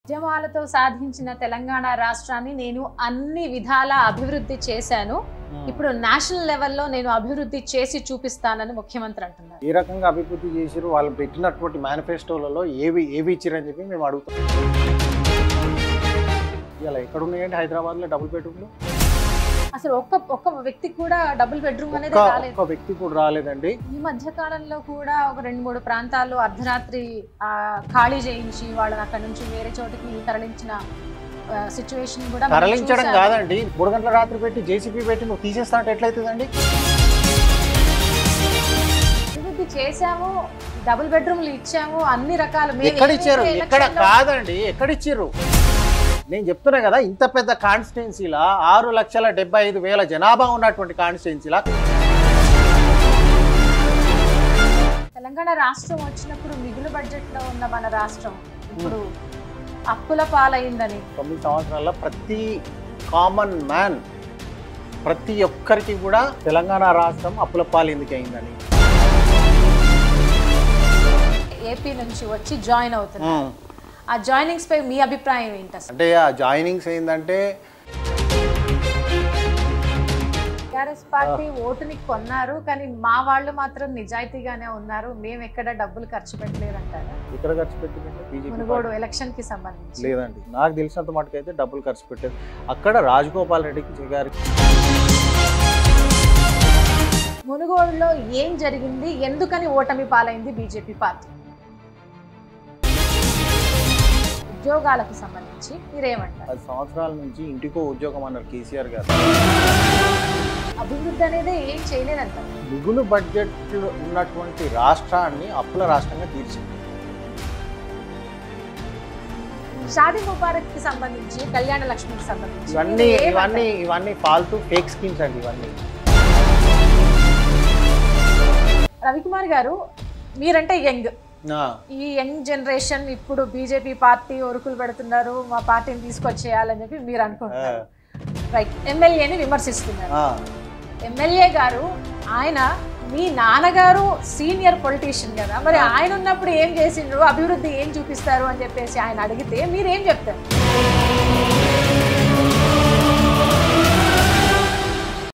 ఉద్యమాలతో సాధించిన తెలంగాణ రాష్ట్రాన్ని నేను అన్ని విధాల అభివృద్ధి చేశాను. ఇప్పుడు నేషనల్ లెవెల్లో నేను అభివృద్ధి చేసి చూపిస్తానని ముఖ్యమంత్రి అంటున్నారు. ఏ రకంగా అభివృద్ధి చేసిరు, వాళ్ళు పెట్టినటువంటి మేనిఫెస్టోలలో ఏవి ఇచ్చిరని చెప్పి మేము అడుగుతాం. ఇలా ఎక్కడ ఉన్నాయండి హైదరాబాద్లో డబుల్ బెడ్రూమ్లు? అసలు ఒక్క వ్యక్తికి కూడా డబుల్ బెడ్రూమ్ అనేది రాలేదు. ఒక్క వ్యక్తి కూడా రాలేదండి. ఈ మధ్య కాలంలో కూడా ఒక 2-3 ప్రాంతాల్లో అర్ధరాత్రి ఖాళీ చేయించి వాళ్ళని అక్కడ నుంచి వేరే చోటికి తరలించిన సిచ్యువేషన్ కూడా తరలించడం కాదండి, 3 గంటల రాత్రి పెట్టి జేసీబీ పెట్టి నువ్వు తీసేస్తా అంటే ఎట్లయితుందండి? అభివృద్ధి చేశాము, డబుల్ బెడ్రూమ్లు ఇచ్చాము, అన్ని రకాల. ఎక్కడిచ్చారు? ఎక్కడ కాదండి, ఎక్కడిచ్చారు? నేను చెప్తున్నా కదా, ఇంత పెద్ద కాన్స్టిట్యున్సీలా 6,75,000 జనాభా ఉన్నటువంటి కాన్స్టిట్యున్సీలా తెలంగాణ రాష్ట్రం వచ్చినప్పుడు మిగులు బడ్జెట్ లో ఉన్న మన రాష్ట్రం ఇప్పుడు అప్పుల పాలైందని 9 సంవత్సరాల్లో ప్రతి కామన్ మ్యాన్, ప్రతి ఒక్కరికి కూడా తెలంగాణ రాష్ట్రం అప్పుల పాలు ఎందుకు అయిందని. ఏపీ నుంచి వచ్చి జాయిన్ అవుతున్నారు. ఆ జాయినింగ్స్ పై మీ అభిప్రాయం ఏంటి? అంటే ఆ జాయినింగ్స్ ఏంటంటే టీఆర్ఎస్ పార్టీ ఓటుని కొన్నారు, కానీ మా వాళ్ళు మాత్రం నిజాయితీగానే ఉన్నారు, మేము ఎక్కడ డబ్బులు ఖర్చు పెట్టలేదు అంటారా? ఇక్కడ ఖర్చు పెట్టిందంటే మునుగోడు ఎలక్షన్ కి సంబంధించి లేదండి. నాకు తెలిసినంత మటుకు అయితే డబ్బులు ఖర్చు పెట్టేది అక్కడ రాజగోపాల్ రెడ్డికి గారికి. మునుగోడులో ఏం జరిగింది, ఎందుకని ఓటమి పాలైంది బీజేపీ పార్టీ? ఉద్యోగాలకు సంబంధించి మీరేమంటారు? 10 సంవత్సరాల నుంచి ఇంటికో ఉద్యోగం అన్నారు కేసీఆర్ గారు. అభివృద్ధి అనేది ఏం చేయలేదంటారు. మిగులు బడ్జెట్ ఉన్నటువంటి రాష్ట్రాన్ని అప్పుల రాష్ట్రంగా తీర్చింది. షాదీ ముబారక్ కి సంబంధించి, కళ్యాణ లక్ష్మికి సంబంధించి ఇవన్నీ ఫాల్తూ ఫేక్ స్కీమ్స్ అండి. ఇవన్నీ రవికుమార్ గారు, మీరంటే యంగ్, ఈ యంగ్ జనరేషన్ ఇప్పుడు బీజేపీ పార్టీ ఒరుకులు పెడుతున్నారు, మా పార్టీని తీసుకొచ్చేయాలని చెప్పి మీరు అనుకుంటున్నారు. రైట్, ఎమ్మెల్యేని విమర్శిస్తున్నారు. ఎమ్మెల్యే గారు, ఆయన మీ నాన్నగారు సీనియర్ పొలిటీషియన్ కదా, మరి ఆయన ఉన్నప్పుడు ఏం చేసిండ్రు, అభివృద్ధి ఏం చూపిస్తారు అని చెప్పేసి ఆయన అడిగితే మీరేం చెప్తారు?